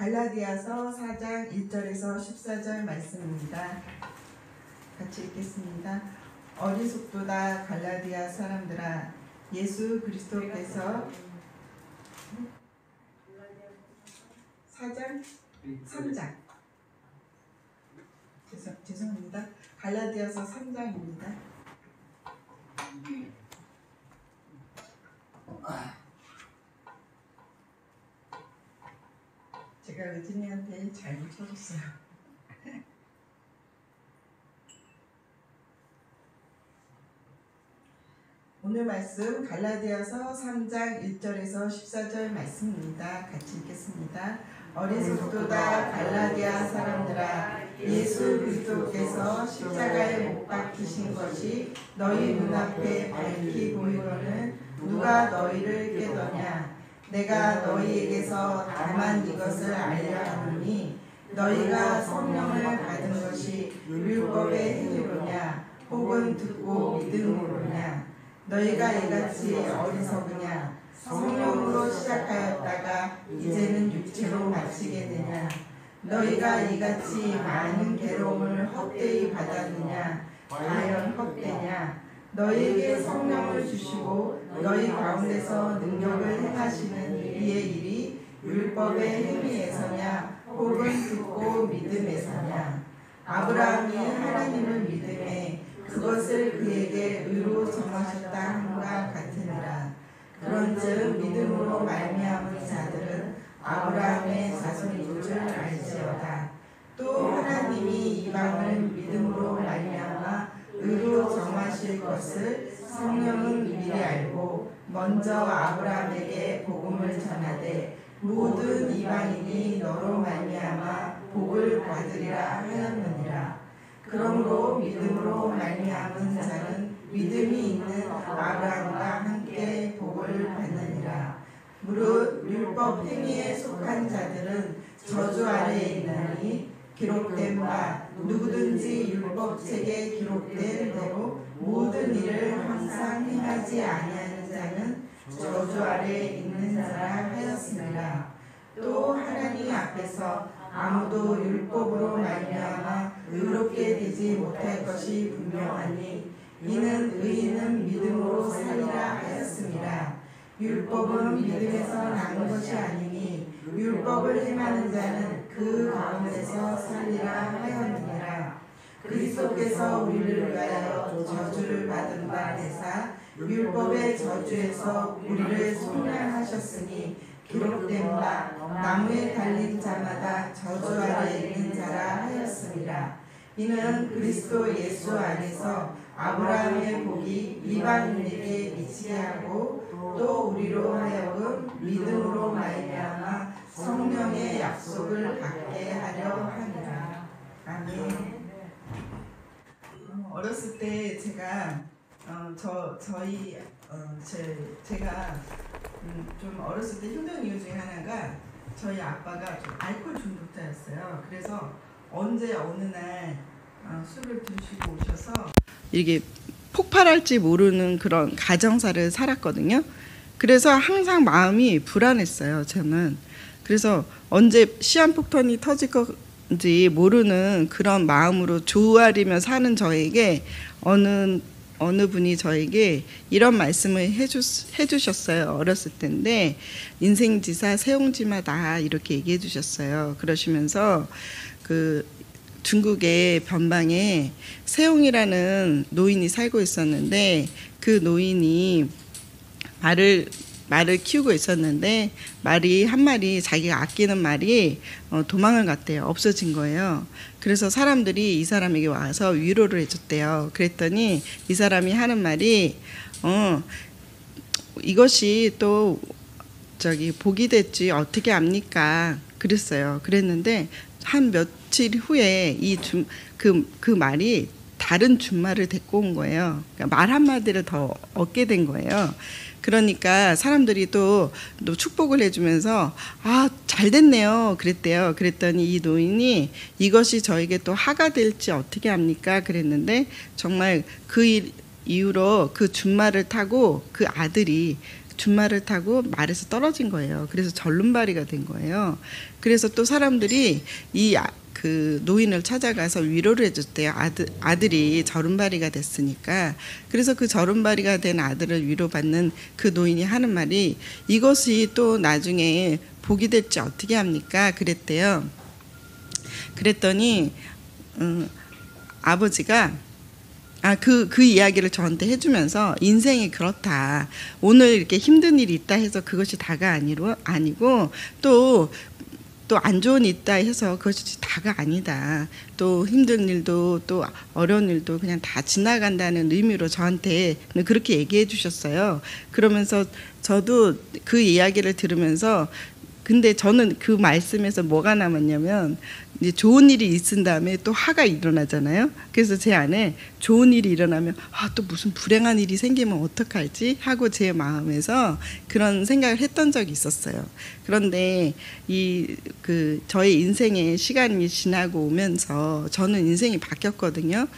갈라디아서 4장 1절에서 14절 말씀입니다. 같이 읽겠습니다. 어리석도다 갈라디아 사람들아, 예수 그리스도께서 4장 3장 죄송합니다. 갈라디아서 3장입니다. 제가 의진이한테 잘못 쳐줬어요. 오늘 말씀 갈라디아서 3장 1절에서 14절 말씀입니다. 같이 읽겠습니다. 어리석도다 갈라디아 사람들아, 예수 그리스도께서 십자가에 못 박히신 것이 너희 눈앞에 밝히 보이거늘 누가 너희를 깨더냐. 내가 너희에게서 다만 이것을 알려 하노니 너희가 성령을 받은 것이 율법의 행위로냐 혹은 듣고 믿음으로냐. 너희가 이같이 어리석으냐. 성령으로 시작하였다가 이제는 육체로 마치게 되냐. 너희가 이같이 많은 괴로움을 헛되이 받았느냐. 과연 헛되냐. 너희에게 성령을 주시고 너희 가운데서 능력을 행하시는 이의 일이 율법의 행위에서냐 혹은 듣고 믿음에서냐. 아브라함이 하나님을 믿음에 그것을 그에게 의로 정하셨다 함과 같으니라. 그런즉 믿음으로 말미암은 자들은 아브라함의 자손인 줄 알지어다. 또 하나님이 이방을 믿음으로 말미암아 의로 정하실 것을 성령은 미리 알고 먼저 아브라함에게 복음을 전하되 모든 이방인이 너로 말미암아 복을 받으리라 하였느니라. 그러므로 믿음으로 말미암은 자는 믿음이 있는 아브라함과 함께 복을 받느니라. 무릇 율법 행위에 속한 자들은 저주 아래에 있나니 기록된 바 누구든지 율법책에 기록된 대로 모든 일을 항상 행하지 아니하는 자는 저주 아래에 있는 자라 하였습니다. 또 하나님 앞에서 아무도 율법으로 말미암아 의롭게 되지 못할 것이 분명하니 이는 의인은 믿음으로 살리라 하였습니다. 율법은 믿음에서 난 것이 아니니 율법을 행하는 자는 그 가운데서 살리라 하였느니라. 그리스도께서 우리를 위하여 저주를 받은 바 되사 율법의 저주에서 우리를 속량하셨으니 기록된 바 나무에 달린 자마다 저주 아래에 있는 자라 하였습니다. 이는 그리스도 예수 안에서 아브라함의 복이 이방인에게 미치게 하고 또 우리로 하여금 믿음으로 말미암아 성령의 약속을 받게 하려 함이라. 아멘. 어렸을 때 제가 제가 좀 어렸을 때 힘든 이유 중에 하나가 저희 아빠가 좀 알코올 중독자였어요. 그래서 어느 날 술을 드시고 오셔서 이게 폭발할지 모르는 그런 가정사를 살았거든요. 그래서 항상 마음이 불안했어요, 저는. 그래서 언제 시한폭탄이 터질 건지 모르는 그런 마음으로 조아리며 사는 저에게 어느 분이 저에게 이런 말씀을 해주셨어요. 어렸을 때인데 인생지사 세옹지마다 이렇게 얘기해 주셨어요. 그러시면서 그 중국의 변방에 세옹이라는 노인이 살고 있었는데 그 노인이 말을 키우고 있었는데 말이 한 마리, 자기가 아끼는 말이 도망을 갔대요. 없어진 거예요. 그래서 사람들이 이 사람에게 와서 위로를 해줬대요. 그랬더니 이 사람이 하는 말이 이것이 또 복이 됐지 어떻게 압니까? 그랬어요. 그랬는데 한 며칠 후에 그 말이 다른 준말을 데리고 온 거예요. 그러니까 말 한마디를 더 얻게 된 거예요. 그러니까 사람들이 또 축복을 해주면서 잘 됐네요 그랬대요. 그랬더니 이 노인이 이것이 저에게 또 하가 될지 어떻게 합니까? 그랬는데 정말 그 이후로 그 준말을 타고 그 아들이 준말을 타고 말에서 떨어진 거예요. 그래서 절름발이가 된 거예요. 그래서 또 사람들이 그 노인을 찾아가서 위로를 해줬대요. 아들이 절름발이가 됐으니까. 그래서 그 절름발이가 된 아들을 위로받는 그 노인이 하는 말이 이것이 또 나중에 복이 될지 어떻게 합니까? 그랬대요. 그랬더니 아버지가 그 이야기를 저한테 해주면서 인생이 그렇다. 오늘 이렇게 힘든 일이 있다 해서 그것이 다가 아니고 또 안 좋은 일이 있다 해서 그것이 다가 아니다. 또 힘든 일도 또 어려운 일도 그냥 다 지나간다는 의미로 저한테는 그렇게 얘기해 주셨어요. 그러면서 저도 그 이야기를 들으면서 근데 저는 그 말씀에서 뭐가 남았냐면 이제 좋은 일이 있은 다음에 또 화가 일어나잖아요. 그래서 제 안에 좋은 일이 일어나면 또 무슨 불행한 일이 생기면 어떡하지 하고 제 마음에서 그런 생각을 했던 적이 있었어요. 그런데 저의 인생의 시간이 지나고 오면서 저는 인생이 바뀌었거든요.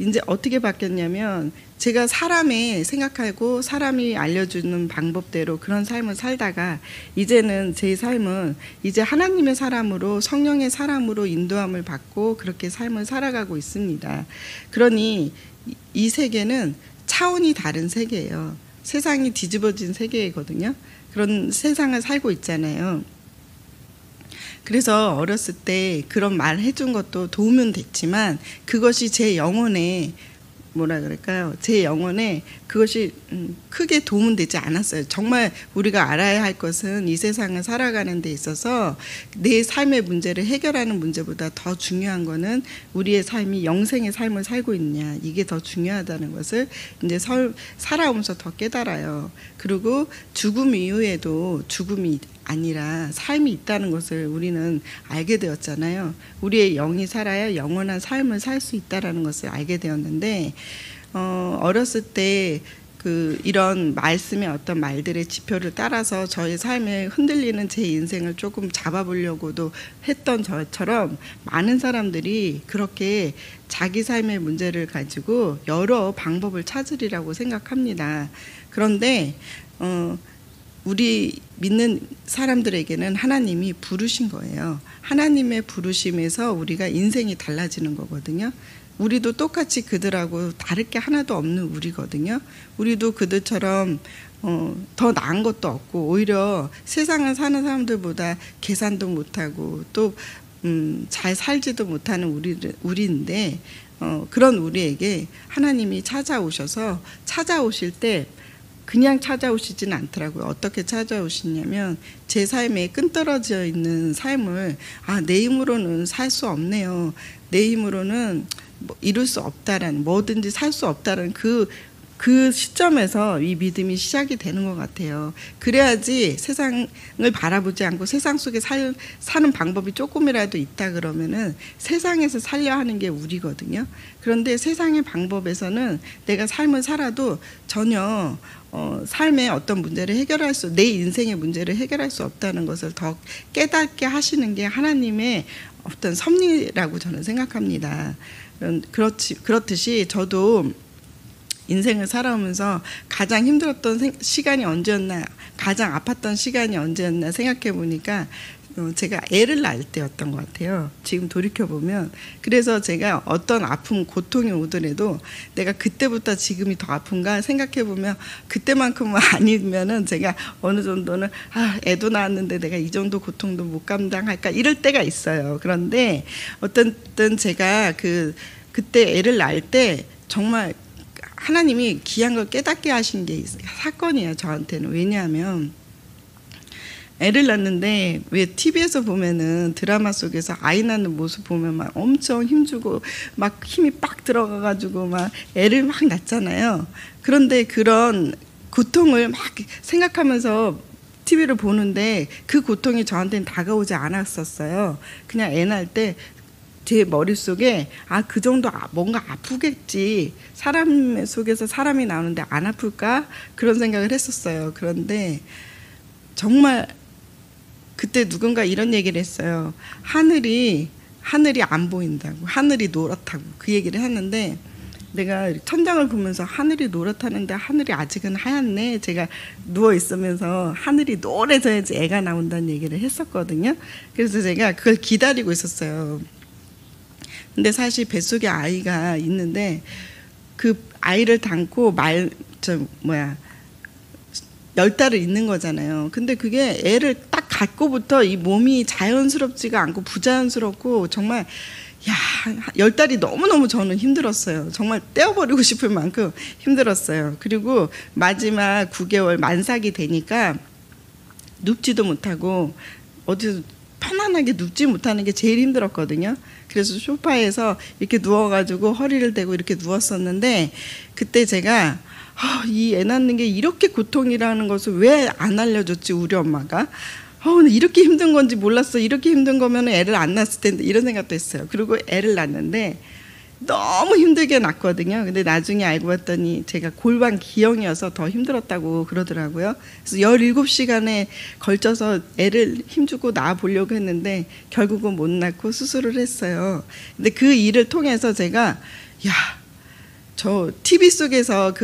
이제 어떻게 바뀌었냐면 제가 사람의 생각하고 사람이 알려주는 방법대로 그런 삶을 살다가 이제는 제 삶은 이제 하나님의 사람으로 성령의 사람으로 인도함을 받고 그렇게 삶을 살아가고 있습니다. 그러니 이 세계는 차원이 다른 세계예요. 세상이 뒤집어진 세계거든요. 그런 세상을 살고 있잖아요. 그래서 어렸을 때 그런 말 해준 것도 도움은 됐지만 그것이 제 영혼에 제 영혼에 그것이 크게 도움은 되지 않았어요. 정말 우리가 알아야 할 것은 이 세상을 살아가는 데 있어서 내 삶의 문제를 해결하는 문제보다 더 중요한 거는 우리의 삶이 영생의 삶을 살고 있냐, 이게 더 중요하다는 것을 이제 살아오면서 더 깨달아요. 그리고 죽음 이후에도 죽음이 아니라 삶이 있다는 것을 우리는 알게 되었잖아요. 우리의 영이 살아야 영원한 삶을 살 수 있다는 것을 알게 되었는데 어렸을 때 이런 말씀의 어떤 말들의 지표를 따라서 저의 삶에 흔들리는 제 인생을 조금 잡아보려고도 했던 저처럼 많은 사람들이 그렇게 자기 삶의 문제를 가지고 여러 방법을 찾으리라고 생각합니다. 그런데 우리 믿는 사람들에게는 하나님이 부르신 거예요. 하나님의 부르심에서 우리가 인생이 달라지는 거거든요. 우리도 똑같이 그들하고 다를 게 하나도 없는 우리거든요. 우리도 그들처럼 더 나은 것도 없고 오히려 세상을 사는 사람들보다 계산도 못하고 또 잘 살지도 못하는 우리인데 그런 우리에게 하나님이 찾아오실 때 그냥 찾아오시지는 않더라고요. 어떻게 찾아오시냐면 제 삶에 끈떨어져 있는 삶을 내 힘으로는 살 수 없네요. 내 힘으로는 이룰 수 없다라는, 뭐든지 살 수 없다라는 그 시점에서 이 믿음이 시작이 되는 것 같아요. 그래야지 세상을 바라보지 않고 세상 속에 사는 방법이 조금이라도 있다 그러면은 세상에서 살려 하는 게 우리거든요. 그런데 세상의 방법에서는 내가 삶을 살아도 전혀 삶의 어떤 문제를 내 인생의 문제를 해결할 수 없다는 것을 더 깨닫게 하시는 게 하나님의 어떤 섭리라고 저는 생각합니다. 그렇듯이 저도 인생을 살아오면서 가장 힘들었던 시간이 언제였나, 가장 아팠던 시간이 언제였나 생각해 보니까 제가 애를 낳을 때였던 것 같아요. 지금 돌이켜보면. 그래서 제가 어떤 아픔, 고통이 오더라도 내가 그때부터 지금이 더 아픈가 생각해보면 그때만큼은 아니면은 제가 어느 정도는 애도 낳았는데 내가 이 정도 고통도 못 감당할까 이럴 때가 있어요. 그런데 어떤 제가 그때 애를 낳을 때 정말 하나님이 귀한 걸 깨닫게 하신 게 사건이에요. 저한테는. 왜냐하면 애를 낳는데 왜 TV에서 보면은 드라마 속에서 아이 낳는 모습 보면 막 엄청 힘주고 막 힘이 빡 들어가가지고 막 애를 막 낳잖아요. 그런데 그런 고통을 막 생각하면서 TV를 보는데 그 고통이 저한테는 다가오지 않았었어요. 그냥 애 낳을 때 제 머릿속에 그 정도 뭔가 아프겠지, 사람 속에서 사람이 나오는데 안 아플까 그런 생각을 했었어요. 그런데 정말 그때 누군가 이런 얘기를 했어요. 하늘이 안 보인다고, 하늘이 노랗다고 그 얘기를 했는데 내가 천장을 보면서 하늘이 노랗다는데 하늘이 아직은 하얗네. 제가 누워 있으면서 하늘이 노래져야지 애가 나온다는 얘기를 했었거든요. 그래서 제가 그걸 기다리고 있었어요. 근데 사실 뱃속에 아이가 있는데 그 아이를 담고 10달을 있는 거잖아요. 근데 그게 애를 딱 갖고부터 이 몸이 자연스럽지가 않고 부자연스럽고 정말 10달이 너무너무 저는 힘들었어요. 정말 떼어버리고 싶을 만큼 힘들었어요. 그리고 마지막 9개월 만삭이 되니까 눕지도 못하고 어디서 편안하게 눕지 못하는 게 제일 힘들었거든요. 그래서 소파에서 이렇게 누워가지고 허리를 대고 이렇게 누웠었는데 그때 제가 이 애 낳는 게 이렇게 고통이라는 것을 왜 안 알려줬지 우리 엄마가. 이렇게 힘든 건지 몰랐어. 이렇게 힘든 거면 애를 안 낳았을 텐데 이런 생각도 했어요. 그리고 애를 낳는데 너무 힘들게 낳거든요. 근데 나중에 알고 봤더니 제가 골반 기형이어서 더 힘들었다고 그러더라고요. 그래서 17시간에 걸쳐서 애를 힘주고 낳아보려고 했는데 결국은 못 낳고 수술을 했어요. 근데 그 일을 통해서 제가 저 TV 속에서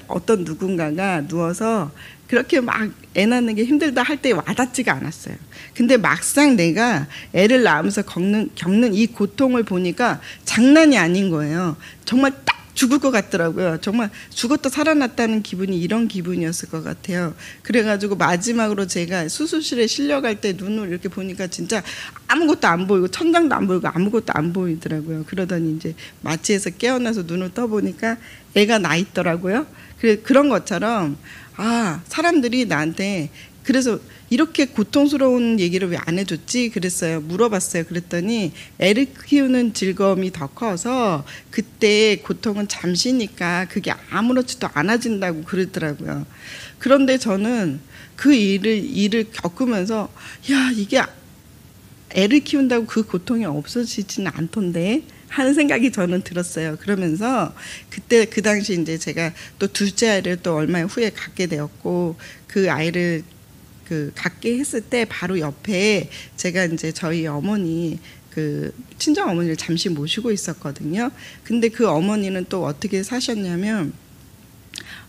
어떤 누군가가 누워서 그렇게 막 애 낳는 게 힘들다 할 때 와닿지가 않았어요. 근데 막상 내가 애를 낳으면서 겪는 이 고통을 보니까 장난이 아닌 거예요. 정말 딱 죽을 것 같더라고요. 정말 죽었다 살아났다는 기분이 이런 기분이었을 것 같아요. 그래가지고 마지막으로 제가 수술실에 실려갈 때 눈을 이렇게 보니까 진짜 아무것도 안 보이고 천장도 안 보이고 아무것도 안 보이더라고요. 그러더니 이제 마취해서 깨어나서 눈을 떠보니까 애가 나 있더라고요. 그런 것처럼 사람들이 나한테 그래서 이렇게 고통스러운 얘기를 왜 안 해줬지 그랬어요. 물어봤어요. 그랬더니 애를 키우는 즐거움이 더 커서 그때 고통은 잠시니까 그게 아무렇지도 않아진다고 그러더라고요. 그런데 저는 그 일을 겪으면서 이게 애를 키운다고 그 고통이 없어지지는 않던데 하는 생각이 저는 들었어요. 그러면서 그때 그 당시 이제 제가 또 둘째 아이를 또 얼마 후에 갖게 되었고 그 아이를 갖게 했을 때 바로 옆에 제가 이제 저희 어머니 친정 어머니를 잠시 모시고 있었거든요. 근데 그 어머니는 또 어떻게 사셨냐면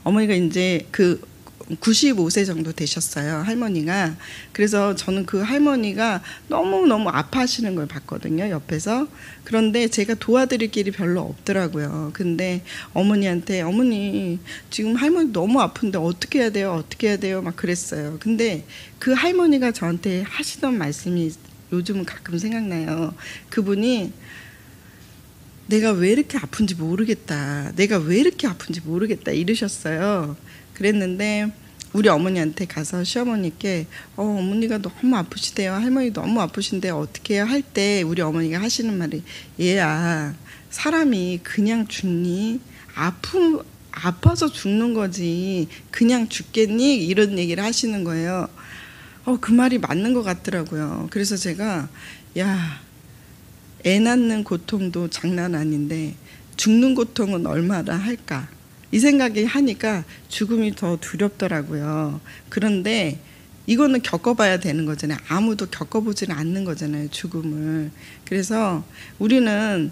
어머니가 이제 95세 정도 되셨어요, 할머니가. 그래서 저는 그 할머니가 너무너무 아파하시는 걸 봤거든요, 옆에서. 그런데 제가 도와드릴 길이 별로 없더라고요. 근데 어머니한테 어머니 지금 할머니 너무 아픈데 어떻게 해야 돼요? 어떻게 해야 돼요? 막 그랬어요. 근데 그 할머니가 저한테 하시던 말씀이 요즘은 가끔 생각나요. 그분이 내가 왜 이렇게 아픈지 모르겠다. 내가 왜 이렇게 아픈지 모르겠다 이러셨어요. 그랬는데 우리 어머니한테 가서 시어머니께 어머니가 너무 아프시대요. 할머니 너무 아프신데 어떻게 해야 할 때 우리 어머니가 하시는 말이 얘야 사람이 그냥 죽니? 아파서 죽는 거지 그냥 죽겠니? 이런 얘기를 하시는 거예요. 그 말이 맞는 것 같더라고요. 그래서 제가 애 낳는 고통도 장난 아닌데 죽는 고통은 얼마나 할까? 이 생각이 하니까 죽음이 더 두렵더라고요. 그런데 이거는 겪어봐야 되는 거잖아요. 아무도 겪어보지는 않는 거잖아요, 죽음을. 그래서 우리는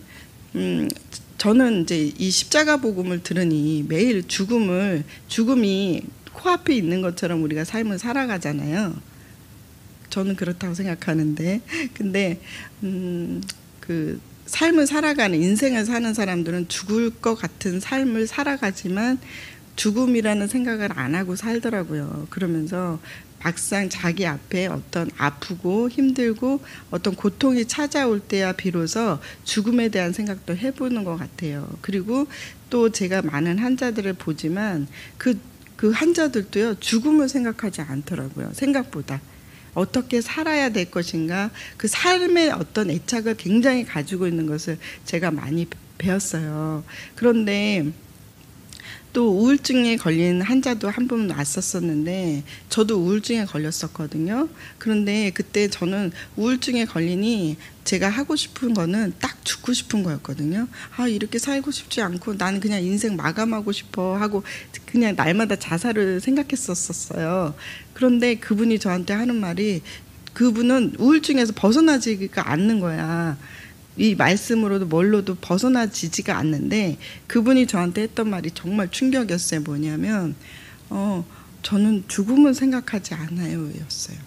저는 이제 이 십자가 복음을 들으니 매일 죽음이 코앞에 있는 것처럼 우리가 삶을 살아가잖아요. 저는 그렇다고 생각하는데 근데 삶을 살아가는 인생을 사는 사람들은 죽을 것 같은 삶을 살아가지만 죽음이라는 생각을 안 하고 살더라고요. 그러면서 막상 자기 앞에 어떤 아프고 힘들고 어떤 고통이 찾아올 때야 비로소 죽음에 대한 생각도 해보는 것 같아요. 그리고 또 제가 많은 환자들을 보지만 그 환자들도요 죽음을 생각하지 않더라고요. 생각보다. 어떻게 살아야 될 것인가 그 삶의 어떤 애착을 굉장히 가지고 있는 것을 제가 많이 배웠어요. 그런데 또 우울증에 걸린 환자도 한 분 왔었었는데 저도 우울증에 걸렸었거든요. 그런데 그때 저는 우울증에 걸리니 제가 하고 싶은 거는 딱 죽고 싶은 거였거든요. 이렇게 살고 싶지 않고 나는 그냥 인생 마감하고 싶어 하고 그냥 날마다 자살을 생각했었어요. 그런데 그분이 저한테 하는 말이 그분은 우울증에서 벗어나지가 않는 거야. 이 말씀으로도 뭘로도 벗어나지지가 않는데 그분이 저한테 했던 말이 정말 충격이었어요. 뭐냐면 저는 죽음은 생각하지 않아요 였어요.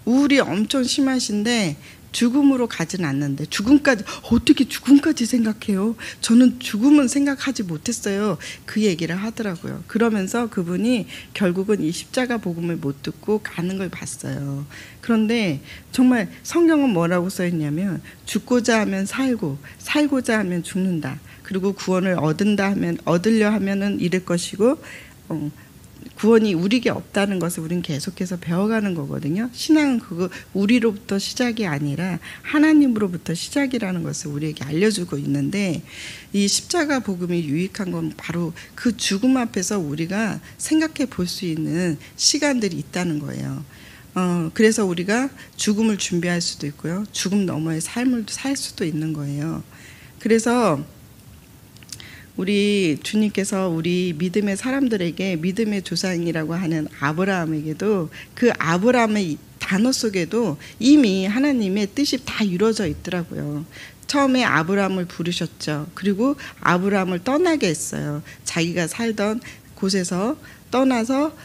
우울이 엄청 심하신데 죽음으로 가진 않는데 죽음까지 어떻게 죽음까지 생각해요? 저는 죽음은 생각하지 못했어요. 그 얘기를 하더라고요. 그러면서 그분이 결국은 이 십자가 복음을 못 듣고 가는 걸 봤어요. 그런데 정말 성경은 뭐라고 써 있냐면 죽고자 하면 살고 살고자 하면 죽는다. 그리고 구원을 얻으려 하면은 이럴 것이고 구원이 우리에게 없다는 것을 우리는 계속해서 배워가는 거거든요. 신앙은 그거 우리로부터 시작이 아니라 하나님으로부터 시작이라는 것을 우리에게 알려주고 있는데 이 십자가 복음이 유익한 건 바로 그 죽음 앞에서 우리가 생각해 볼 수 있는 시간들이 있다는 거예요. 그래서 우리가 죽음을 준비할 수도 있고요. 죽음 너머의 삶을 살 수도 있는 거예요. 그래서 우리 주님께서 우리 믿음의 사람들에게 믿음의 조상이라고 하는 아브라함에게도 그 아브라함의 단어 속에도 이미 하나님의 뜻이 다 이루어져 있더라고요. 처음에 아브라함을 부르셨죠. 그리고 아브라함을 떠나게 했어요. 자기가 살던 곳에서 떠나서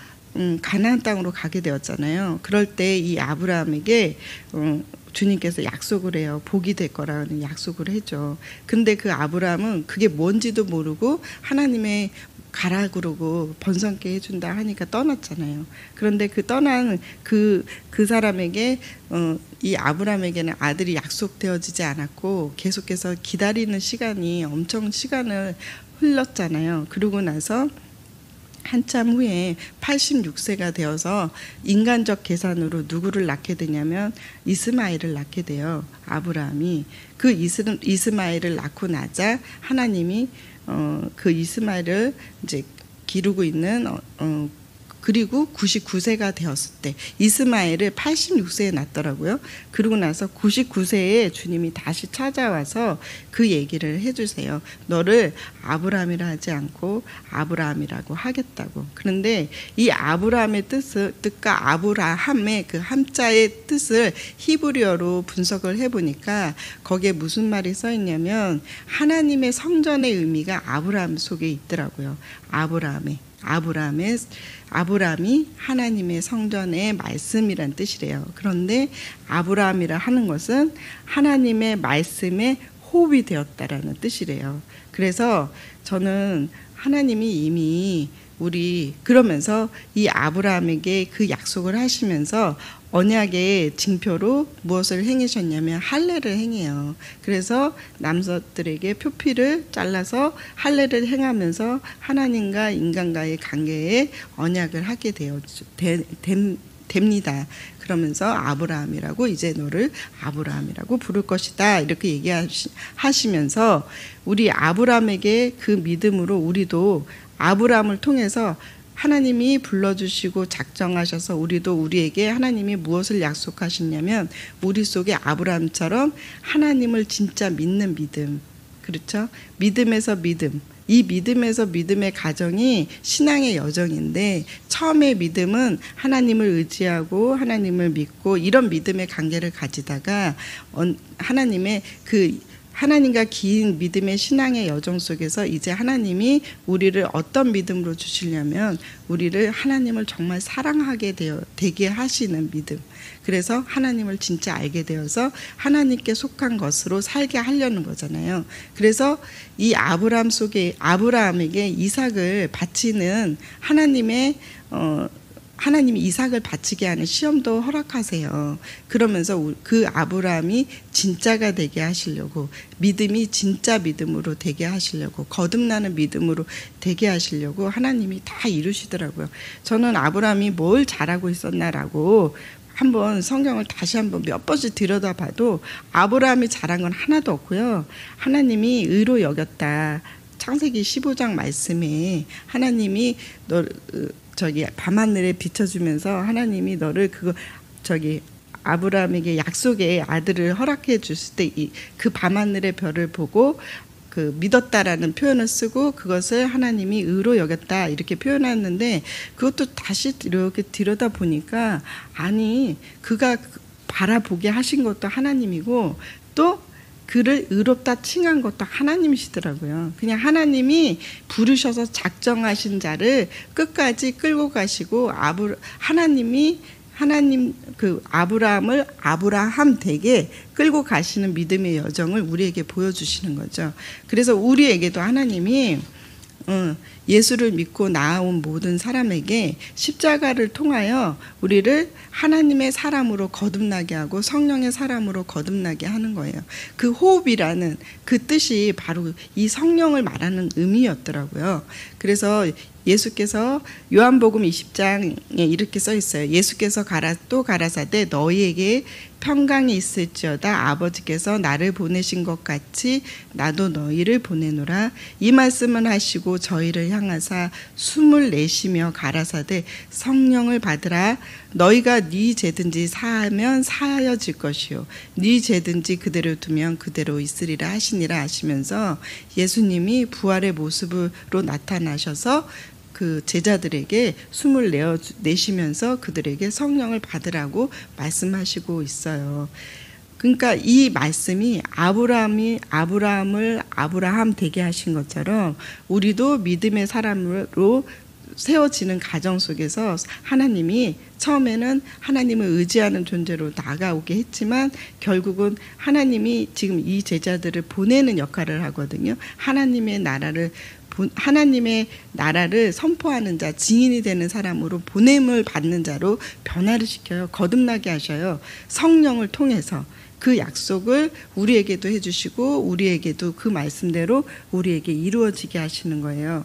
가나안 땅으로 가게 되었잖아요. 그럴 때 이 아브라함에게 주님께서 약속을 해요. 복이 될 거라는 약속을 해줘. 근데 그 아브라함은 그게 뭔지도 모르고 하나님의 가라 그러고 번성케 해준다 하니까 떠났잖아요. 그런데 그 떠난 그 사람에게 이 아브라함에게는 아들이 약속되어지지 않았고 계속해서 기다리는 시간이 엄청 시간을 흘렀잖아요. 그러고 나서 한참 후에 86세가 되어서 인간적 계산으로 누구를 낳게 되냐면 이스마엘을 낳게 돼요. 아브라함이. 그 이스마엘을 낳고 나자 하나님이 그 이스마엘을 이제 기르고 있는 그리고 99세가 되었을 때 이스마엘을 86세에 낳더라고요. 그러고 나서 99세에 주님이 다시 찾아와서 그 얘기를 해주세요. 너를 아브라함이라 하지 않고 아브라함이라고 하겠다고. 그런데 이 아브라함의 뜻과 아브라함의 그 함자의 뜻을 히브리어로 분석을 해보니까 거기에 무슨 말이 써 있냐면 하나님의 성전의 의미가 아브라함 속에 있더라고요. 아브라함이 하나님의 성전의 말씀이란 뜻이래요. 그런데 아브라함이라 하는 것은 하나님의 말씀에 호흡이 되었다라는 뜻이래요. 그래서 저는 하나님이 이미 그러면서 이 아브라함에게 그 약속을 하시면서 언약의 징표로 무엇을 행하셨냐면 할례를 행해요. 그래서 남자들에게 표피를 잘라서 할례를 행하면서 하나님과 인간과의 관계에 언약을 하게 됩니다. 그러면서 아브라함이라고 이제 너를 아브라함이라고 부를 것이다 이렇게 얘기하시면서 우리 아브라함에게 그 믿음으로 우리도 아브라함을 통해서 하나님이 불러주시고 작정하셔서 우리에게 하나님이 무엇을 약속하셨냐면 우리 속에 아브라함처럼 하나님을 진짜 믿는 믿음, 그렇죠? 믿음에서 믿음, 이 믿음에서 믿음의 가정이 신앙의 여정인데 처음에 믿음은 하나님을 의지하고 하나님을 믿고 이런 믿음의 관계를 가지다가 하나님과 긴 믿음의 신앙의 여정 속에서 이제 하나님이 우리를 어떤 믿음으로 주시려면 우리를 하나님을 정말 사랑하게 되게 하시는 믿음. 그래서 하나님을 진짜 알게 되어서 하나님께 속한 것으로 살게 하려는 거잖아요. 그래서 이 아브라함 속에 아브라함에게 이삭을 바치는 하나님이 이삭을 바치게 하는 시험도 허락하세요. 그러면서 그 아브라함이 진짜가 되게 하시려고 믿음이 진짜 믿음으로 되게 하시려고 거듭나는 믿음으로 되게 하시려고 하나님이 다 이루시더라고요. 저는 아브라함이 뭘 잘하고 있었나라고 한번 성경을 다시 한번 몇 번씩 들여다봐도 아브라함이 잘한 건 하나도 없고요. 하나님이 의로 여겼다. 창세기 15장 말씀에 하나님이 밤하늘에 비춰주면서 하나님이 너를 아브라함에게 약속의 아들을 허락해 줬을 때 그 밤하늘의 별을 보고 믿었다라는 표현을 쓰고 그것을 하나님이 의로 여겼다 이렇게 표현했는데 그것도 다시 이렇게 들여다 보니까 아니 그가 바라보게 하신 것도 하나님이고 또 그를 의롭다 칭한 것도 하나님이시더라고요. 그냥 하나님이 부르셔서 작정하신 자를 끝까지 끌고 가시고 하나님 그 아브라함을 아브라함 되게 끌고 가시는 믿음의 여정을 우리에게 보여주시는 거죠. 그래서 우리에게도 하나님이 예수를 믿고 나아온 모든 사람에게 십자가를 통하여 우리를 하나님의 사람으로 거듭나게 하고 성령의 사람으로 거듭나게 하는 거예요. 그 호흡이라는 그 뜻이 바로 이 성령을 말하는 의미였더라고요. 그래서 예수께서 요한복음 20장에 이렇게 써 있어요. 예수께서 또 가라사대 너희에게 평강이 있을지어다. 아버지께서 나를 보내신 것 같이 나도 너희를 보내노라. 이 말씀을 하시고 저희를 향하사 숨을 내쉬며 가라사대 성령을 받으라. 너희가 네 죄든지 사하면 사하여질 것이요 네 죄든지 그대로 두면 그대로 있으리라 하시니라 하시면서 예수님이 부활의 모습으로 나타나셔서 그 제자들에게 숨을 내쉬면서 그들에게 성령을 받으라고 말씀하시고 있어요. 그러니까 이 말씀이 아브라함을 아브라함 되게 하신 것처럼 우리도 믿음의 사람으로 세워지는 가정 속에서 하나님이 처음에는 하나님을 의지하는 존재로 나아가오게 했지만 결국은 하나님이 지금 이 제자들을 보내는 역할을 하거든요. 하나님의 나라를 선포하는 자, 증인이 되는 사람으로 보냄을 받는 자로 변화를 시켜요. 거듭나게 하셔요. 성령을 통해서 그 약속을 우리에게도 해주시고 우리에게도 그 말씀대로 우리에게 이루어지게 하시는 거예요.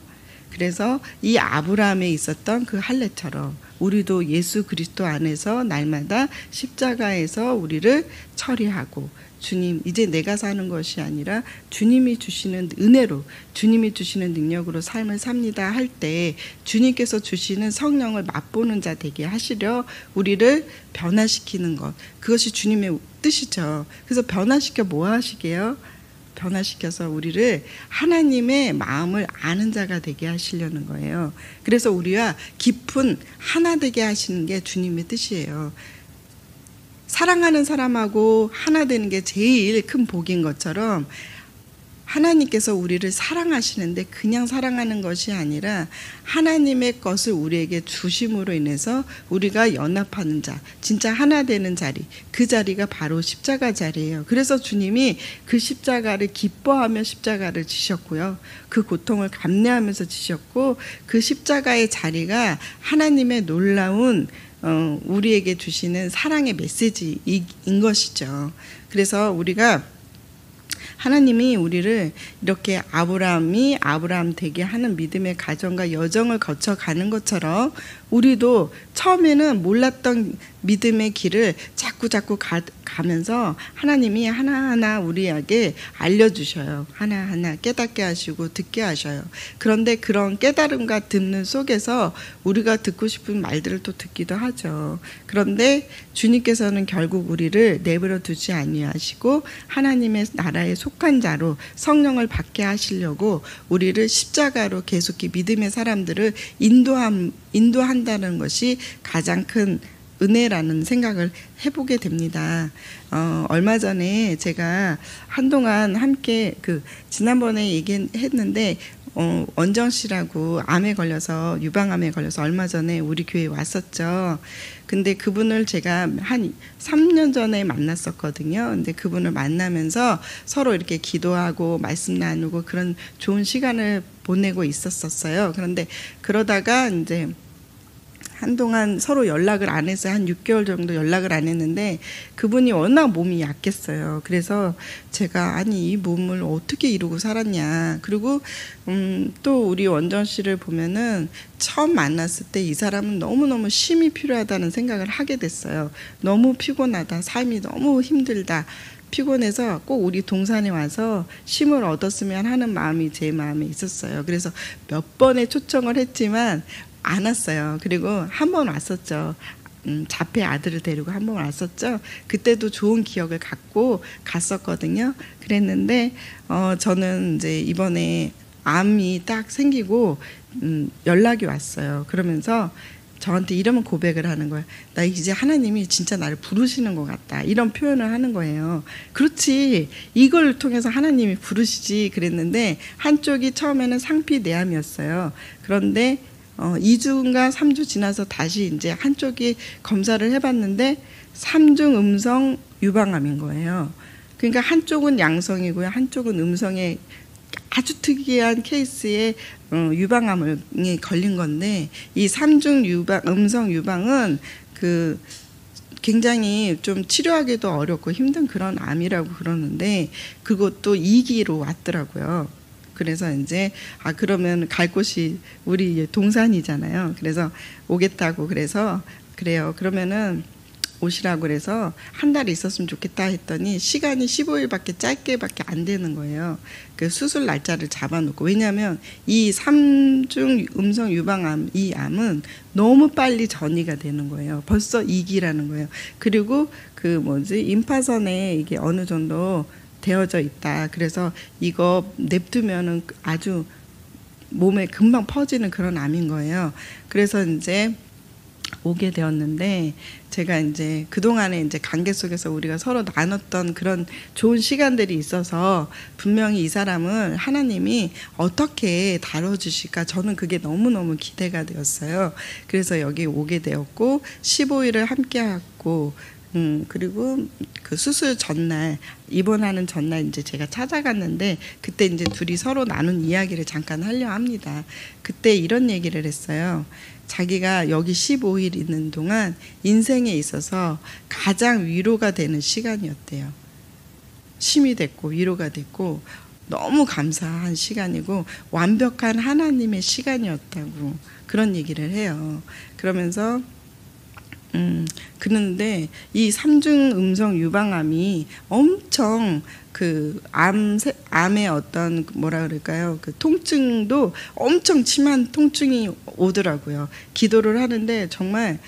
그래서 이 아브라함에 있었던 그 할례처럼 우리도 예수 그리스도 안에서 날마다 십자가에서 우리를 처리하고 주님 이제 내가 사는 것이 아니라 주님이 주시는 은혜로 주님이 주시는 능력으로 삶을 삽니다 할 때 주님께서 주시는 성령을 맛보는 자 되게 하시려 우리를 변화시키는 것, 그것이 주님의 뜻이죠. 그래서 변화시켜 뭐 하시게요? 변화시켜서 우리를 하나님의 마음을 아는 자가 되게 하시려는 거예요. 그래서 우리와 깊은 하나 되게 하시는 게 주님의 뜻이에요. 사랑하는 사람하고 하나 되는 게 제일 큰 복인 것처럼 하나님께서 우리를 사랑하시는데 그냥 사랑하는 것이 아니라 하나님의 것을 우리에게 주심으로 인해서 우리가 연합하는 자, 진짜 하나 되는 자리, 그 자리가 바로 십자가 자리예요. 그래서 주님이 그 십자가를 기뻐하며 십자가를 지셨고요. 그 고통을 감내하면서 지셨고 그 십자가의 자리가 하나님의 놀라운 우리에게 주시는 사랑의 메시지인 것이죠. 그래서 우리가 하나님이 우리를 이렇게 아브라함 되게 하는 믿음의 가정과 여정을 거쳐가는 것처럼 우리도 처음에는 몰랐던 믿음의 길을 자꾸 가면서 하나님이 하나하나 우리에게 알려주셔요. 하나하나 깨닫게 하시고 듣게 하셔요. 그런데 그런 깨달음과 듣는 속에서 우리가 듣고 싶은 말들을 또 듣기도 하죠. 그런데 주님께서는 결국 우리를 내버려 두지 아니하시고 하나님의 나라에 속한 자로 성령을 받게 하시려고 우리를 십자가로 계속히 믿음의 사람들을 인도한다는 것이 가장 큰 은혜라는 생각을 해보게 됩니다. 얼마 전에 제가 한동안 함께 지난번에 얘기했는데 원정 씨라고 암에 걸려서 유방암에 걸려서 얼마 전에 우리 교회에 왔었죠. 근데 그분을 제가 한 3년 전에 만났었거든요. 근데 그분을 만나면서 서로 이렇게 기도하고 말씀 나누고 그런 좋은 시간을 보내고 있었어요. 그런데 그러다가 이제 한동안 서로 연락을 안 했어요. 한 6개월 정도 연락을 안 했는데 그분이 워낙 몸이 약했어요. 그래서 제가 아니 이 몸을 어떻게 이루고 살았냐. 그리고 또 우리 원정 씨를 보면은 처음 만났을 때 이 사람은 너무너무 쉼이 필요하다는 생각을 하게 됐어요. 너무 피곤하다. 삶이 너무 힘들다. 피곤해서 꼭 우리 동산에 와서 쉼을 얻었으면 하는 마음이 제 마음에 있었어요. 그래서 몇 번의 초청을 했지만 안 왔어요. 그리고 한 번 왔었죠. 자폐 아들을 데리고 한 번 왔었죠. 그때도 좋은 기억을 갖고 갔었거든요. 그랬는데 저는 이제 이번에 암이 딱 생기고 연락이 왔어요. 그러면서 저한테 이러면 고백을 하는 거예요. 나 이제 하나님이 진짜 나를 부르시는 것 같다. 이런 표현을 하는 거예요. 그렇지. 이걸 통해서 하나님이 부르시지 그랬는데 한쪽이 처음에는 상피내암이었어요. 그런데 2주인가 3주 지나서 다시 이제 한쪽이 검사를 해봤는데 3중 음성 유방암인 거예요. 그러니까 한쪽은 양성이고요. 한쪽은 음성의 아주 특이한 케이스에 유방암이 걸린 건데 이 3중 음성 유방은 그 굉장히 좀 치료하기도 어렵고 힘든 그런 암이라고 그러는데 그것도 2기로 왔더라고요. 그래서 이제 그러면 갈 곳이 우리 동산이잖아요. 그래서 오겠다고 그래서 그래요. 그러면은 오시라고 그래서 한 달 있었으면 좋겠다 했더니 시간이 15일밖에 짧게밖에 안 되는 거예요. 그 수술 날짜를 잡아놓고 왜냐하면 이 3중 음성 유방암 이 암은 너무 빨리 전이가 되는 거예요. 벌써 2기라는 거예요. 그리고 그 임파선에 이게 어느 정도 되어져 있다. 그래서 이거 냅두면은 아주 몸에 금방 퍼지는 그런 암인 거예요. 그래서 이제 오게 되었는데 제가 이제 그동안에 이제 관계 속에서 우리가 서로 나눴던 그런 좋은 시간들이 있어서 분명히 이 사람을 하나님이 어떻게 다뤄주실까 저는 그게 너무너무 기대가 되었어요. 그래서 여기 오게 되었고 15일을 함께 하고 그리고 그 수술 전날 입원하는 전날 이제 제가 찾아갔는데 그때 이제 둘이 서로 나눈 이야기를 잠깐 하려 합니다. 그때 이런 얘기를 했어요. 자기가 여기 15일 있는 동안 인생에 있어서 가장 위로가 되는 시간이었대요. 힘이 됐고 위로가 됐고 너무 감사한 시간이고 완벽한 하나님의 시간이었다고 그런 얘기를 해요. 그러면서 그런데 이 3중 음성 유방암이 엄청 그 암의 어떤 뭐라 그럴까요? 그 통증도 엄청 심한 통증이 오더라고요. 기도를 하는데 정말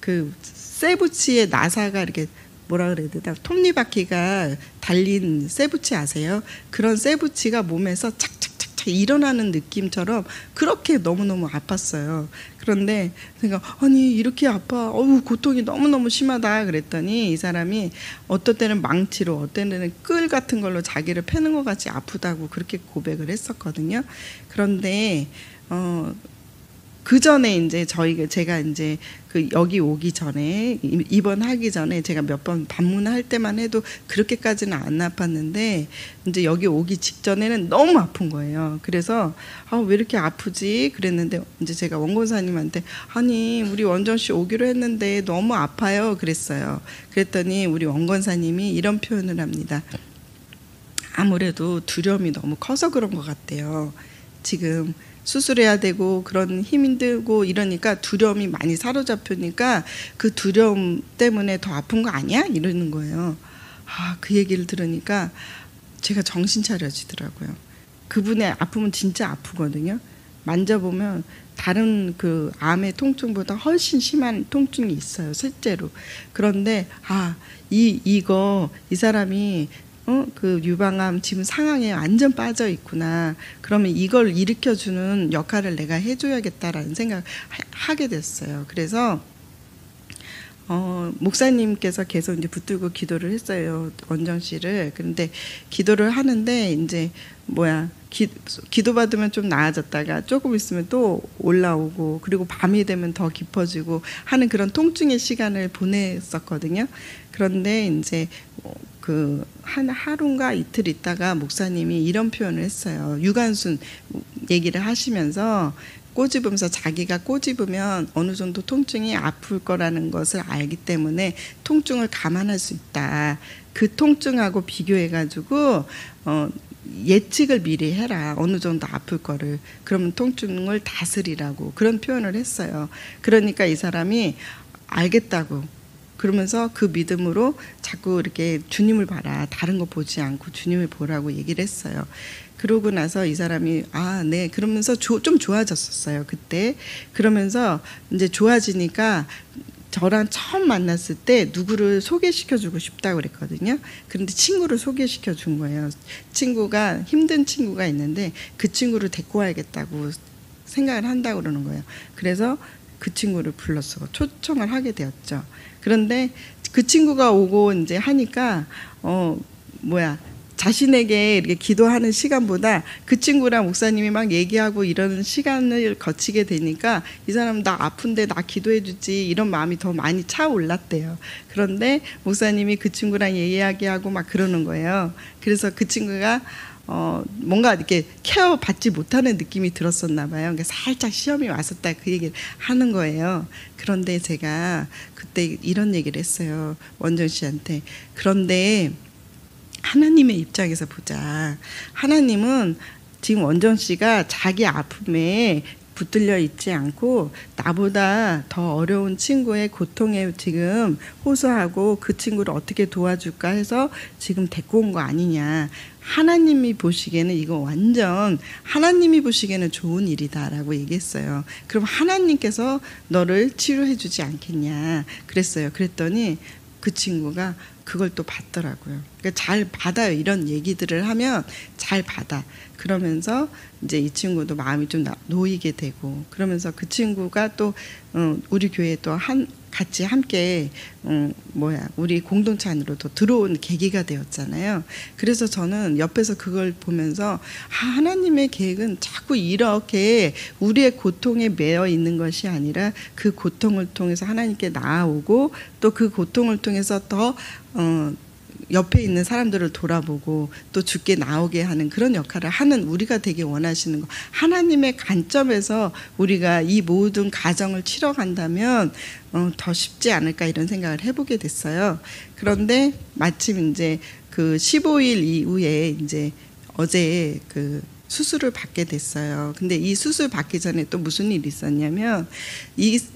그 쇠붙이에 나사가 이렇게 뭐라 그래야 되나? 톱니바퀴가 달린 쇠붙이 아세요? 그런 쇠붙이가 몸에서 착착착착 일어나는 느낌처럼 그렇게 너무너무 아팠어요. 그런데 제가 아니 이렇게 아파 고통이 너무너무 심하다 그랬더니 이 사람이 어떤 때는 망치로 어떤 때는 끌 같은 걸로 자기를 패는 것 같이 아프다고 그렇게 고백을 했었거든요. 그런데 그 전에 이제 제가 이제 그 여기 오기 전에 입원하기 전에 제가 몇 번 방문할 때만 해도 그렇게까지는 안 아팠는데 이제 여기 오기 직전에는 너무 아픈 거예요. 그래서 왜 이렇게 아프지 그랬는데 이제 제가 원권사님한테 아니 우리 원정 씨 오기로 했는데 너무 아파요 그랬어요. 그랬더니 우리 원권사님이 이런 표현을 합니다. 아무래도 두려움이 너무 커서 그런 것 같대요. 지금 수술해야 되고 그런 힘들고 이러니까 두려움이 많이 사로잡히니까 그 두려움 때문에 더 아픈 거 아니야? 이러는 거예요. 그 얘기를 들으니까 제가 정신 차려지더라고요. 그분의 아픔은 진짜 아프거든요. 만져보면 다른 그 암의 통증보다 훨씬 심한 통증이 있어요. 실제로. 그런데 이 사람이 그 유방암 지금 상황에 완전 빠져 있구나. 그러면 이걸 일으켜주는 역할을 내가 해줘야겠다라는 생각을 하게 됐어요. 그래서 목사님께서 계속 이제 붙들고 기도를 했어요. 원정 씨를. 그런데 기도를 하는데 이제 기도 받으면 좀 나아졌다가 조금 있으면 또 올라오고 그리고 밤이 되면 더 깊어지고 하는 그런 통증의 시간을 보냈었거든요. 그런데 이제 그 하루인가 이틀 있다가 목사님이 이런 표현을 했어요. 유관순 얘기를 하시면서 꼬집으면서 자기가 꼬집으면 어느 정도 통증이 아플 거라는 것을 알기 때문에 통증을 감안할 수 있다. 그 통증하고 비교해가지고 예측을 미리 해라. 어느 정도 아플 거를. 그러면 통증을 다스리라고 그런 표현을 했어요. 그러니까 이 사람이 알겠다고. 그러면서 그 믿음으로 자꾸 이렇게 주님을 봐라. 다른 거 보지 않고 주님을 보라고 얘기를 했어요. 그러고 나서 이 사람이 네. 그러면서 좀 좋아졌었어요. 그때. 그러면서 이제 좋아지니까 저랑 처음 만났을 때 누구를 소개시켜주고 싶다고 그랬거든요. 그런데 친구를 소개시켜 준 거예요. 친구가 힘든 친구가 있는데 그 친구를 데리고 와야겠다고 생각을 한다고 그러는 거예요. 그래서 그 친구를 불렀어. 초청을 하게 되었죠. 그런데 그 친구가 오고 이제 하니까 자신에게 이렇게 기도하는 시간보다 그 친구랑 목사님이 막 얘기하고 이런 시간을 거치게 되니까 이 사람 나 아픈데 나 기도해 주지 이런 마음이 더 많이 차올랐대요. 그런데 목사님이 그 친구랑 이야기하고 막 그러는 거예요. 그래서 그 친구가 뭔가 이렇게 케어 받지 못하는 느낌이 들었었나 봐요. 그러니까 살짝 시험이 왔었다 그 얘기를 하는 거예요. 그런데 제가 그때 이런 얘기를 했어요. 원정 씨한테. 그런데 하나님의 입장에서 보자. 하나님은 지금 원정 씨가 자기 아픔에 붙들려 있지 않고 나보다 더 어려운 친구의 고통에 지금 호소하고 그 친구를 어떻게 도와줄까 해서 지금 데리고 온 거 아니냐. 하나님이 보시기에는 이거 완전 하나님이 보시기에는 좋은 일이다라고 얘기했어요. 그럼 하나님께서 너를 치료해 주지 않겠냐 그랬어요. 그랬더니 그 친구가 그걸 또 받더라고요. 그러니까 잘 받아요. 이런 얘기들을 하면 잘 받아. 그러면서 이제 이 친구도 마음이 좀 놓이게 되고 그러면서 그 친구가 또 우리 교회에 또 같이 함께 우리 공동체 안으로 또 들어온 계기가 되었잖아요. 그래서 저는 옆에서 그걸 보면서 하나님의 계획은 자꾸 이렇게 우리의 고통에 매여 있는 것이 아니라 그 고통을 통해서 하나님께 나아오고 또 그 고통을 통해서 더 옆에 있는 사람들을 돌아보고 또 주께 나오게 하는 그런 역할을 하는 우리가 되게 원하시는 거. 하나님의 관점에서 우리가 이 모든 과정을 치러간다면 더 쉽지 않을까 이런 생각을 해보게 됐어요. 그런데 마침 이제 그 15일 이후에 이제 어제 그 수술을 받게 됐어요. 근데 이 수술 받기 전에 또 무슨 일이 있었냐면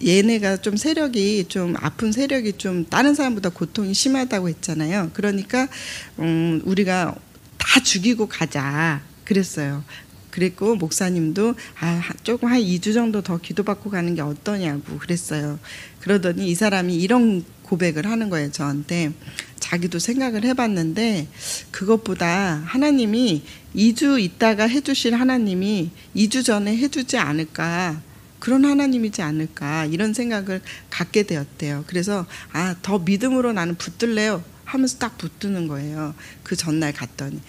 얘네가 좀 세력이 좀 아픈 세력이 좀 다른 사람보다 고통이 심하다고 했잖아요. 그러니까 우리가 다 죽이고 가자 그랬어요. 그랬고 목사님도 조금 한 2주 정도 더 기도받고 가는 게 어떠냐고 그랬어요. 그러더니 이 사람이 이런 고백을 하는 거예요. 저한테. 자기도 생각을 해봤는데 그것보다 하나님이 2주 있다가 해주실 하나님이 2주 전에 해주지 않을까, 그런 하나님이지 않을까 이런 생각을 갖게 되었대요. 그래서 더 믿음으로 나는 붙들래요 하면서 딱 붙드는 거예요. 그 전날 갔더니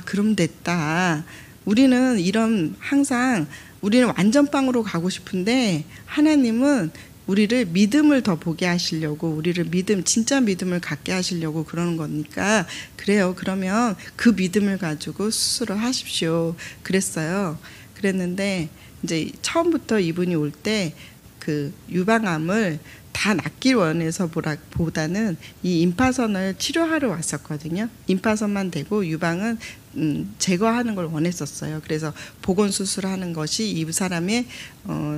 그럼 됐다. 우리는 항상 우리는 완전빵으로 가고 싶은데 하나님은 우리를 믿음을 더 보게 하시려고, 우리를 진짜 믿음을 갖게 하시려고 그러는 거니까 그래요. 그러면 그 믿음을 가지고 수술을 하십시오. 그랬어요. 그랬는데 이제 처음부터 이분이 올 때 그 유방암을 다 낫길 원해서 보다는 이 임파선을 치료하러 왔었거든요. 임파선만 되고 유방은 제거하는 걸 원했었어요. 그래서 보건 수술하는 것이 이 사람의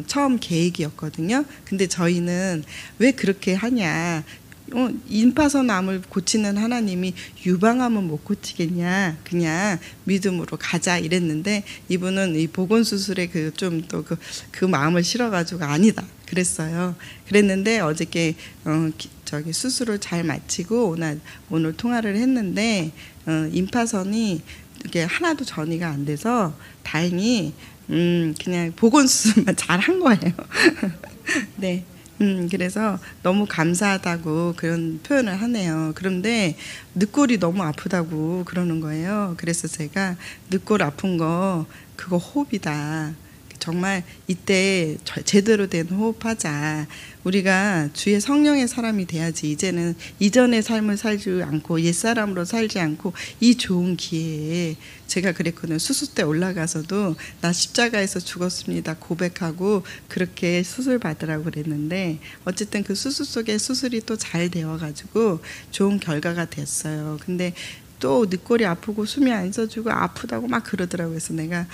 처음 계획이었거든요. 근데 저희는 왜 그렇게 하냐? 임파선암을 고치는 하나님이 유방암은 못 고치겠냐? 그냥 믿음으로 가자 이랬는데 이분은 이 보건 수술에 그 마음을 실어가지고 아니다 그랬어요. 그랬는데 어저께 수술을 잘 마치고 오늘 통화를 했는데 임파선이 이게 하나도 전이가 안 돼서 다행히 그냥 보건 수술만 잘 한 거예요. 네. 그래서 너무 감사하다고 그런 표현을 하네요. 그런데 늑골이 너무 아프다고 그러는 거예요. 그래서 제가 늑골 아픈 거 그거 호흡이다. 정말 이때 제대로 된 호흡하자. 우리가 주의 성령의 사람이 돼야지. 이제는 이전의 삶을 살지 않고 옛사람으로 살지 않고 이 좋은 기회에 제가 그랬거든요. 수술 때 올라가서도 나 십자가에서 죽었습니다 고백하고 그렇게 수술 받으라고 그랬는데 어쨌든 그 수술 속에 수술이 또 잘 되어가지고 좋은 결과가 됐어요. 근데 또 늑골이 아프고 숨이 안 쉬어지고 아프다고 막 그러더라고요. 그래서 내가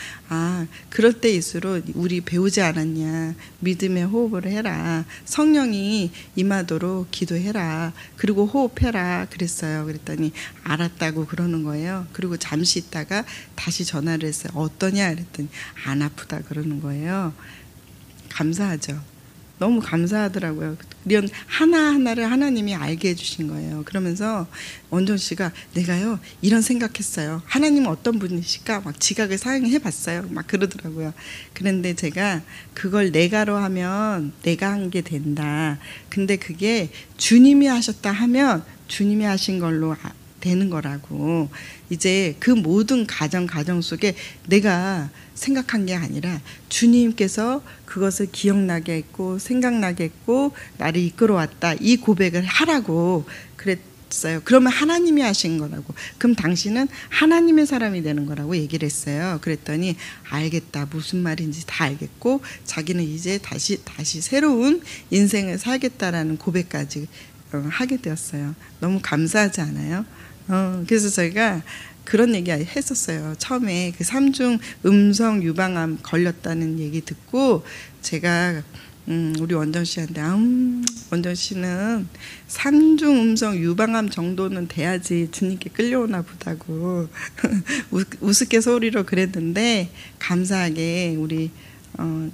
그럴 때일수록 우리 배우지 않았냐, 믿음의 호흡을 해라, 성령이 임하도록 기도해라, 그리고 호흡해라 그랬어요. 그랬더니 알았다고 그러는 거예요. 그리고 잠시 있다가 다시 전화를 했어요. 어떠냐 그랬더니 안 아프다 그러는 거예요. 감사하죠. 너무 감사하더라고요. 이런 하나하나를 하나님이 알게 해주신 거예요. 그러면서 원정 씨가 내가요 이런 생각했어요. 하나님은 어떤 분이실까? 막 지각을 사용해 봤어요. 막 그러더라고요. 그런데 제가 그걸 내가로 하면 내가 한 게 된다. 근데 그게 주님이 하셨다 하면 주님이 하신 걸로 되는 거라고. 이제 그 모든 가정 속에 내가 생각한 게 아니라 주님께서 그것을 기억나게 했고 생각나게 했고 나를 이끌어왔다, 이 고백을 하라고 그랬어요. 그러면 하나님이 하신 거라고. 그럼 당신은 하나님의 사람이 되는 거라고 얘기를 했어요. 그랬더니 알겠다, 무슨 말인지 다 알겠고 자기는 이제 다시 새로운 인생을 살겠다라는 고백까지 하게 되었어요. 너무 감사하지 않아요? 그래서 저희가 그런 얘기 했었어요. 처음에 그 3중 음성 유방암 걸렸다는 얘기 듣고 제가 우리 원정 씨한테 원정 씨는 3중 음성 유방암 정도는 돼야지 주님께 끌려오나 보다고 우스갯소리로 그랬는데 감사하게 우리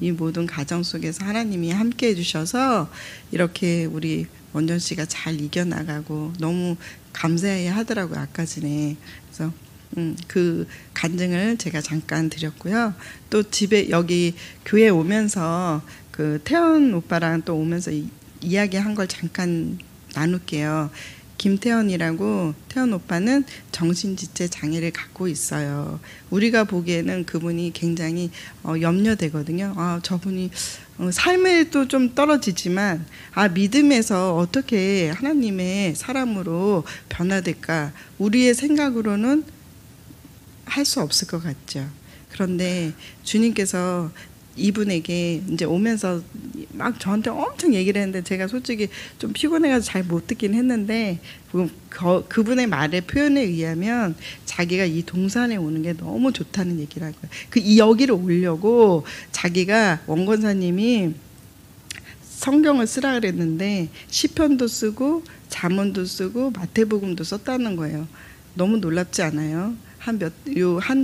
이 모든 가정 속에서 하나님이 함께 해주셔서 이렇게 우리 원정 씨가 잘 이겨나가고 너무 감사해 하더라고요. 아까 전에. 그래서 그 간증을 제가 잠깐 드렸고요. 또 집에 여기 교회 오면서 그 태연 오빠랑 또 오면서 이야기한 걸 잠깐 나눌게요. 김태연이라고, 태연 오빠는 정신지체 장애를 갖고 있어요. 우리가 보기에는 그분이 굉장히 염려되거든요. 저분이 삶에도 좀 떨어지지만 믿음에서 어떻게 하나님의 사람으로 변화될까, 우리의 생각으로는 할 수 없을 것 같죠. 그런데 주님께서 이분에게 이제 오면서 막 저한테 엄청 얘기를 했는데 제가 솔직히 좀 피곤해가지고 잘 못 듣긴 했는데 그분의 말의 표현에 의하면 자기가 이 동산에 오는 게 너무 좋다는 얘기를 할 거예요. 여기를 오려고 자기가 원권사님이 성경을 쓰라 그랬는데 시편도 쓰고 잠언도 쓰고 마태복음도 썼다는 거예요. 너무 놀랍지 않아요? 한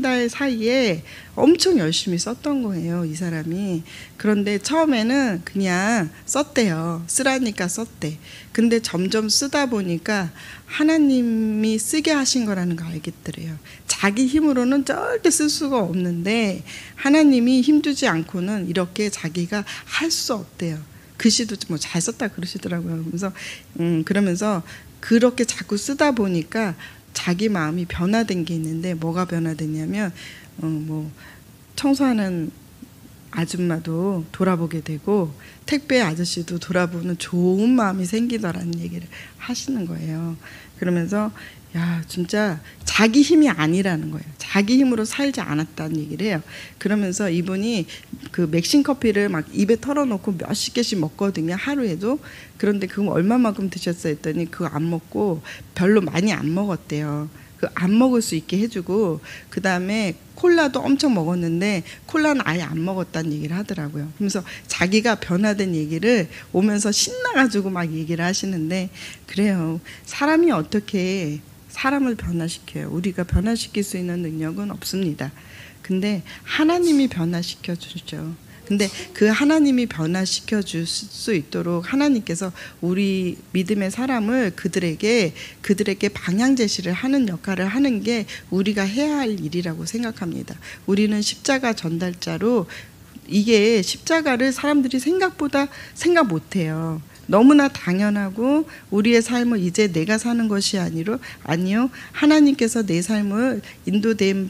달 사이에 엄청 열심히 썼던 거예요, 이 사람이. 그런데 처음에는 그냥 썼대요. 쓰라니까 썼대. 근데 점점 쓰다 보니까 하나님이 쓰게 하신 거라는 거 알겠더래요. 자기 힘으로는 절대 쓸 수가 없는데 하나님이 힘주지 않고는 이렇게 자기가 할 수 없대요. 글씨도 뭐 잘 썼다 그러시더라고요. 그러면서 그렇게 자꾸 쓰다 보니까 자기 마음이 변화된 게 있는데, 뭐가 변화됐냐면 뭐 청소하는 아줌마도 돌아보게 되고 택배 아저씨도 돌아보는 좋은 마음이 생기더라는 얘기를 하시는 거예요. 그러면서 야, 진짜 자기 힘이 아니라는 거예요. 자기 힘으로 살지 않았다는 얘기를 해요. 그러면서 이분이 그 맥신 커피를 막 입에 털어놓고 몇십 개씩 먹거든요, 하루에도. 그런데 그거 얼마만큼 드셨어요 했더니 그거 안 먹고 별로 많이 안 먹었대요. 그 안 먹을 수 있게 해주고, 그 다음에 콜라도 엄청 먹었는데 콜라는 아예 안 먹었다는 얘기를 하더라고요. 그러면서 자기가 변화된 얘기를 오면서 신나가지고 막 얘기를 하시는데, 그래요. 사람이 어떻게 사람을 변화시켜요? 우리가 변화시킬 수 있는 능력은 없습니다. 근데 하나님이 변화시켜 주죠. 근데 그 하나님이 변화시켜 줄 수 있도록 하나님께서 우리 믿음의 사람을 그들에게 방향 제시를 하는 역할을 하는 게 우리가 해야 할 일이라고 생각합니다. 우리는 십자가 전달자로, 이게 십자가를 사람들이 생각보다 생각 못해요. 너무나 당연하고 우리의 삶을 이제 내가 사는 것이 아니요, 하나님께서 내 삶을 인도된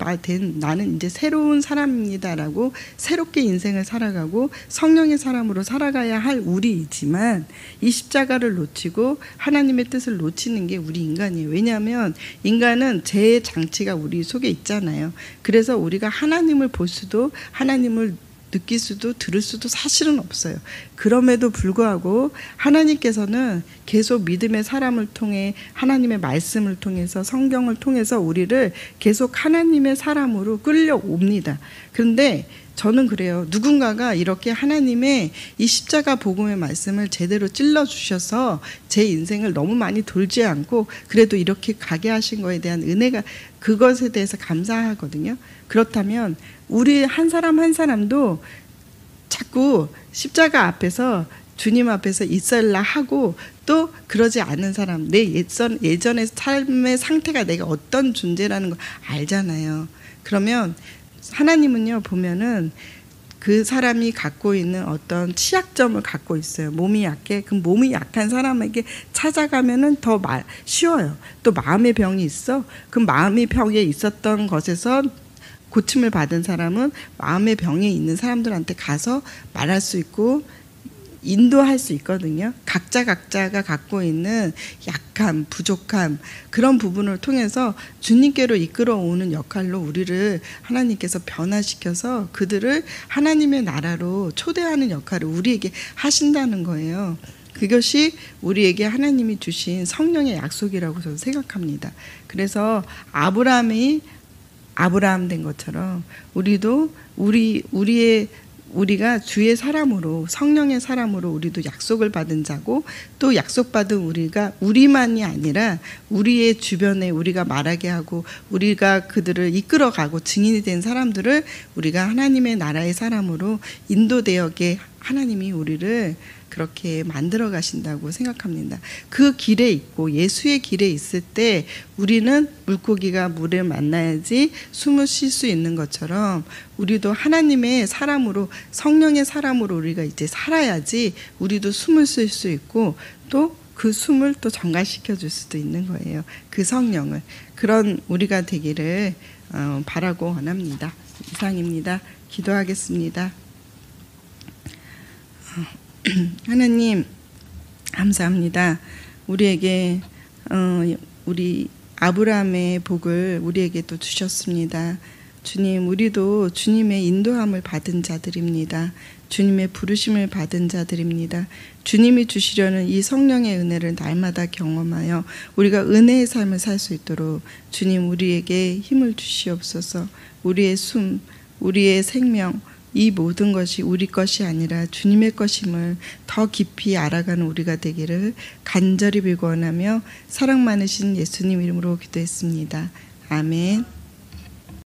나는 이제 새로운 사람입니다라고 새롭게 인생을 살아가고 성령의 사람으로 살아가야 할 우리이지만, 이 십자가를 놓치고 하나님의 뜻을 놓치는 게 우리 인간이에요. 왜냐하면 인간은 죄의 장치가 우리 속에 있잖아요. 그래서 우리가 하나님을 볼 수도 하나님을 느낄 수도 들을 수도 사실은 없어요. 그럼에도 불구하고 하나님께서는 계속 믿음의 사람을 통해, 하나님의 말씀을 통해서, 성경을 통해서 우리를 계속 하나님의 사람으로 끌려옵니다. 그런데 저는 그래요. 누군가가 이렇게 하나님의 이 십자가 복음의 말씀을 제대로 찔러주셔서 제 인생을 너무 많이 돌지 않고 그래도 이렇게 가게 하신 거에 대한 은혜가, 그것에 대해서 감사하거든요. 그렇다면 우리 한 사람 한 사람도 자꾸 십자가 앞에서 주님 앞에서 있을라 하고 또 그러지 않은 사람, 내 예전의 삶의 상태가 내가 어떤 존재라는 걸 알잖아요. 그러면 하나님은요, 보면은 그 사람이 갖고 있는 어떤 취약점을 갖고 있어요. 몸이 약해. 그 몸이 약한 사람에게 찾아가면은 더 쉬워요. 또 마음의 병이 있어. 그 마음의 병에 있었던 것에서 고침을 받은 사람은 마음의 병에 있는 사람들한테 가서 말할 수 있고 인도할 수 있거든요. 각자가 갖고 있는 약함, 부족함, 그런 부분을 통해서 주님께로 이끌어오는 역할로 우리를 하나님께서 변화시켜서 그들을 하나님의 나라로 초대하는 역할을 우리에게 하신다는 거예요. 그것이 우리에게 하나님이 주신 성령의 약속이라고 저는 생각합니다. 그래서 아브라함이 아브라함 된 것처럼 우리도 우리가 주의 사람으로, 성령의 사람으로 우리도 약속을 받은 자고, 또 약속받은 우리만이 아니라 우리의 주변에 우리가 말하게 하고 우리가 그들을 이끌어가고 증인이 된 사람들을 우리가 하나님의 나라의 사람으로 인도되어게 하나님이 우리를 그렇게 만들어 가신다고 생각합니다. 그 길에 있고 예수의 길에 있을 때 우리는 물고기가 물을 만나야지 숨을 쉴 수 있는 것처럼 우리도 하나님의 사람으로, 성령의 사람으로 우리가 이제 살아야지 우리도 숨을 쉴 수 있고 또 그 숨을 또 정갈시켜 줄 수도 있는 거예요. 그 성령을. 그런 우리가 되기를 바라고 원합니다. 이상입니다. 기도하겠습니다. 하나님 감사합니다. 우리에게 우리 아브라함의 복을 우리에게 또 주셨습니다. 주님, 우리도 주님의 인도함을 받은 자들입니다. 주님의 부르심을 받은 자들입니다. 주님이 주시려는 이 성령의 은혜를 날마다 경험하여 우리가 은혜의 삶을 살 수 있도록 주님 우리에게 힘을 주시옵소서. 우리의 숨, 우리의 생명, 이 모든 것이 우리 것이 아니라 주님의 것임을 더 깊이 알아가는 우리가 되기를 간절히 빌고 원하며 사랑 많으신 예수님 이름으로 기도했습니다. 아멘.